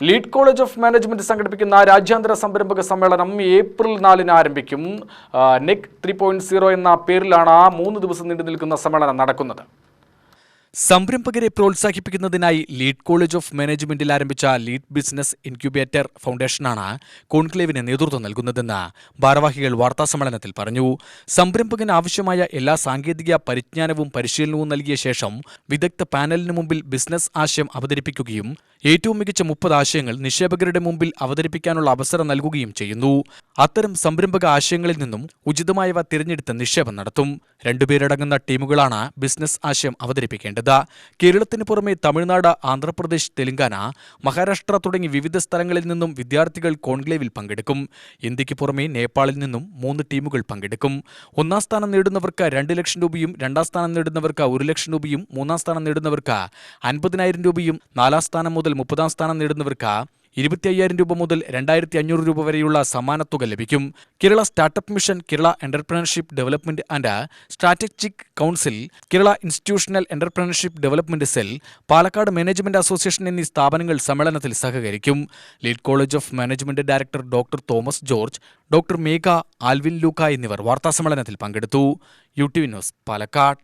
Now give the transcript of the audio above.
Lead college of management സംഘടിപ്പിക്കുന്ന രാജ്യാന്തര സംരംഭക സമ്മേളനം ഏപ്രിൽ 4-ന് ആരംഭിക്കും. നെക് 3.0 എന്ന പേരിലാണ് 3 ദിവസം നീണ്ടു നിൽക്കുന്ന സമ്മേളനം നടക്കുന്നത്. സംരംഭകരെ പ്രോത്സാഹിപ്പിക്കുന്നതിനായി ലീഡ് കോളേജ് ഓഫ് മാനേജ്മെന്റിൽ ആരംഭിച്ച ലീഡ് ബിസിനസ് ഇൻക്യുബേറ്റർ ഫൗണ്ടേഷനാണ് കോൺക്ലേവിന് നേതൃത്വം നൽകുന്നതെന്ന് ഭാരവാഹികൾ വാർത്താസമ്മേളനത്തിൽ പറഞ്ഞു. സംരംഭകന് ആവശ്യമായ എല്ലാ സാങ്കേതിക പരിജ്ഞാനവും പരിശീലനവും നൽകിയ ശേഷം വിദഗ്ധ പാനലിന് മുമ്പിൽ ബിസിനസ് ആശയം അവതരിപ്പിക്കുകയും ഏറ്റവും മികച്ച 30 ആശയങ്ങൾ നിക്ഷേപകരുടെ മുമ്പിൽ അവതരിപ്പിക്കാനുള്ള അവസരം നൽകുകയും ചെയ്യുന്നു. അത്തരം സംരംഭക ആശയങ്ങളിൽ നിന്നും ഉചിതമായവ തിരഞ്ഞെടുത്ത് നിക്ഷേപം നടത്തും. 2 പേരടങ്ങുന്ന ടീമുകളാണ് ബിസിനസ് ആശയം അവതരിപ്പിക്കേണ്ടത്. കേരളത്തിന് പുറമെ തമിഴ്നാട്, ആന്ധ്രാപ്രദേശ്, തെലങ്കാന, മഹാരാഷ്ട്ര തുടങ്ങി വിവിധ സ്ഥലങ്ങളിൽ നിന്നും വിദ്യാർത്ഥികൾ കോൺക്ലേവിൽ പങ്കെടുക്കും. ഇന്ത്യക്ക് പുറമെ നേപ്പാളിൽ നിന്നും 3 ടീമുകൾ പങ്കെടുക്കും. 1-ാം സ്ഥാനം നേടുന്നവർക്ക് 2 ലക്ഷം രൂപയും 2-ാം സ്ഥാനം നേടുന്നവർക്ക് 1 ലക്ഷം രൂപയും 3-ാം സ്ഥാനം നേടുന്നവർക്ക് 50,000 രൂപയും 4-ാം സ്ഥാനം മുതൽ 30-ാം സ്ഥാനം നേടുന്നവർക്ക് 25,000 രൂപ മുതൽ 2,500 രൂപ വരെയുള്ള സമ്മാനത്തുക ലഭിക്കും. Kerala startup mission, Kerala entrepreneurship development and strategic council, Kerala institutional entrepreneurship development cell, Palakkad management association എന്നീ സ്ഥാപനങ്ങൾ സമ്മേളനത്തിൽ സഹകരിക്കും. Lead college of management director doctor Thomas George, doctor Megha, Alvin Luka എന്നിവർ വാർത്താസമ്മേളനത്തിൽ പങ്കെടുത്തു. UTV news, Palakkad.